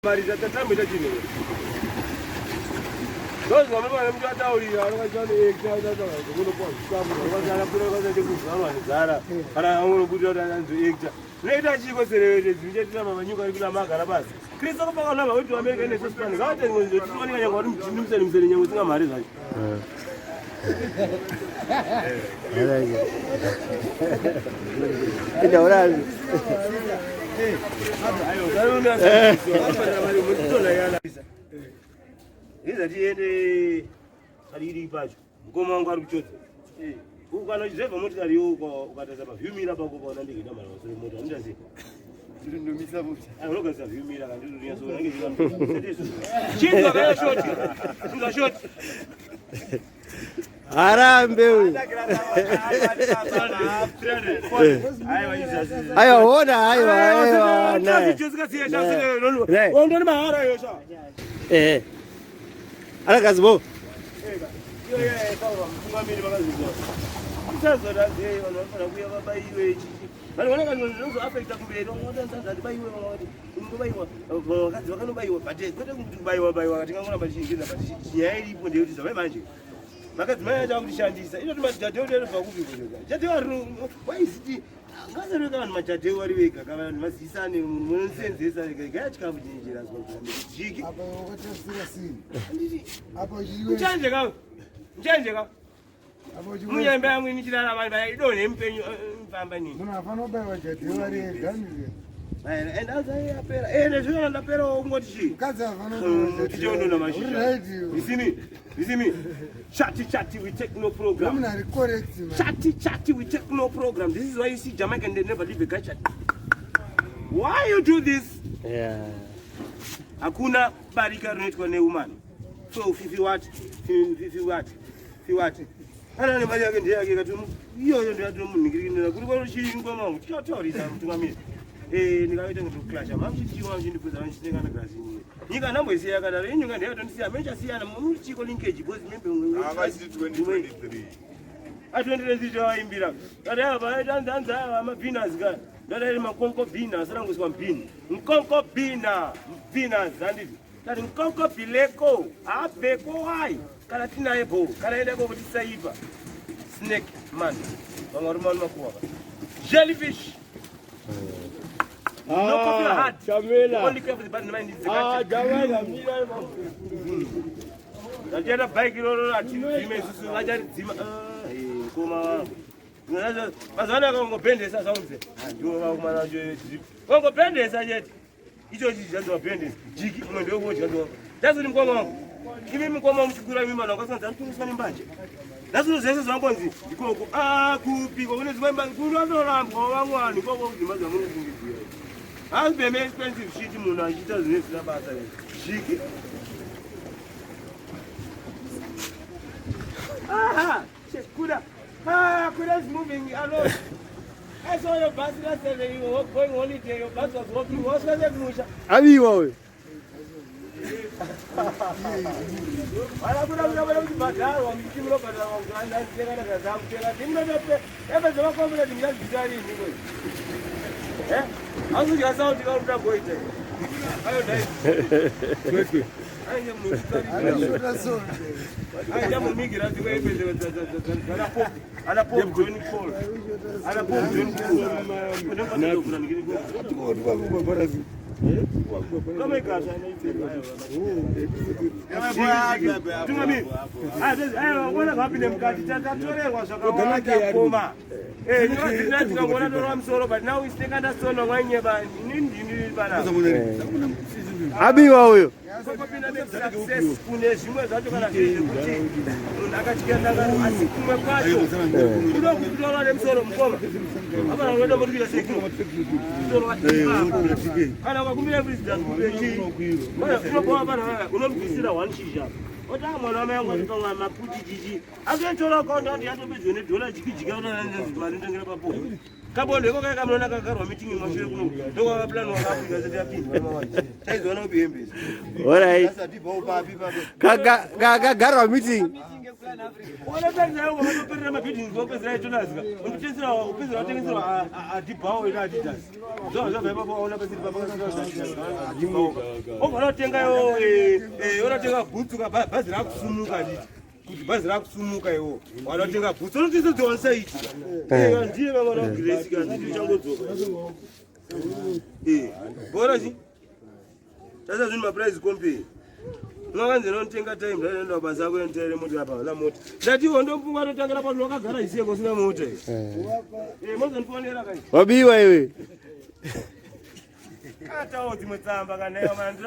Marisa tatambo chini. Those who are mtu atauri anakajana ekta kuno kwa sababu wazala kuna kaza chekuzama nzara kana angono kuti atanzo ekta leta chiko serewete zvinje tama manyuka rikula magara basi Kristo kwa kana wetu America ne sosipani ngate ngonzo tufani kanya kwa mtini mseli nyango singa mari zake ida orali ayo daruni asante mari mtola yana Iza tiende saliri pacho. Ngoma wangu ari kuchotsa. Ukana chizeva motikari yuko ukataza pa vyumira pako kwa ndike dama la sore moto ndazi. Ndiri ndomisa futi. Unogaza vyumira kandi ndiri yaso nange zvikam. Chinga kana shoti. Chinga shoti. Harambe huyu. Ayo ona ayo. Ndazi chosika siya shasi. Ondoni mahara yosha. Ala kazibo. Sawa, mtumamini bakazibo. Sasa ndaze wanafanya kuya baba iwe chichi. Bali wanaga nzo affect kumbero ngoda nsanza baiwe wawati. Ngobaiwa. Wakati wakanobaiwa bate kwete kubaiwa baiwa katika ngona bashingiza bati yaeli ipo ndio tizabe manje. Makati manje akushandisa. Ino tumadadeo lero pakupi kutoka. Jati waru waisiti ngaze reka majade wari wega kana masisane munsenzesa reka chikafu chinjira zvokuti jiki apa wakatosira sini apa jiwe chanje ka apa jiwe muyembe amwe nichirara vanhu vaidone mpenyu mfamba nini munhu afano baiwa jade wari ega ndike and azai apera nezvino ndapera ungoti chi mukadzi afano tichondo na mashizha Visimi, chatty, we take no program. Chatty, we take no program. This is why you see Jamaican, they never leave a guy chat. Why you do this? Yeah. Hakuna barika runit kwa ne woman. So, fifi what? Ana ni bali yake ndiye yake katumu. Hiyo ndio atumu ningirina. Kuliko shi ngoma. Chotori za mtu ngamini. Nikawita ngitu clash. Mamchichiwa ndikuza vanchitenga na gazi. Nyika nambo isiya kana renyuka ndiyo ndisiya mencha siyana muchiko linkage because membe avasi 2023 2023 waimbira kati ava tanzanza amabhinas ka ndadari makonko bhinas ranguswa mbhini nkonko bhinas handiti tati nkonko bhileko abheko wai kana tinaye bho kana endeko kuti saipa snake man vamwe vari manu makuwaka jellyfish no coffee hard. Chamela. Only careful but mind is Jamela, mira. Najera bike roro ati zimesusu ngajari dzima koma mazana ngopendesa saunze ndio vakumana nje ngopendesa yeti icho chijanzwa pendesa jiki umwe ndio kujanzwa tazuri mkongo wangu kimi mkongo mchukura mimi mana kwasanza ntunisana mbanje lazima zese zvangonzi ikoko kupi kone zvimba kunorambo vamwani koko kudzimba zvamuno kungidzira I'll be more expensive shit muna chita zvinezvina basa zviki. Kuda. Kuda is moving alone. I saw your bus yesterday, you were going holiday, your bus was walking. What's the musha? Abiwa we. Wala kuna badala wa mkimro badala wa nganda tena na zamu tena. Dimbe ebe zama kwa bila dimbe bizari ni Azu ya sauti kwa mta boite. Ayo dai. Kweke. Ayo mustari. Ayo jamu mingi rati kwa ebe ana pop join call. Ana pop join call. Na kuna ngine kwa barazi. Kama ikasha na hivi. Tungami. Ayo wana ngapi ne mkati tatolewa soka kwa koma. Ndio tunangona ndo msoro but now we take under solo nganye ba nini bana. Abiwa huyo. Kwa pina make success kune zimwe zacho kana kile kuti akachienda ngano asikumwe kwacho. Kudo kutola le msoro mkoma. Hapa naenda mtukila sekuru. Msoro wa ana kwa kumira president kubechi. Bana kwa bana unomkisira wanishisha. Ota mwana wangu atonga makuti jiji. Agentola konda ndi atobezwe ne dollar jikijika ona mali ndengera papo. Kabondo iko kaka mlona kakarwa meeting mwashire kuno. Ndo kwa plan wa Africa zetu ya pili. Taizo wana ubiyembezi. Alright. Kaka garwa meeting. Wala tani yao wanapenda mabidi ngopesa yetu nazika. Unacheza upesa watengenezwa adibao ila adidas. Zo baba wala pesa baba adibao. Wala tenga yo wala tenga butsu ka basi la kusumuka liti. Kuti basi la kusumuka yo. Wala tenga butsu unacheza zo on site. Ndiye baba na grace kan ndiye changozo. Bora ji. Sasa zini maprice kompe. Mwakanze nontenga time ndaenda basa kuentere moti apa la moti. Ndati wondo mpunga totangala pa lokagara isiyeko sina moti. Mwanzo niponera kai. Wabiwa wewe. Kata oti mwetsamba kana yo mandra.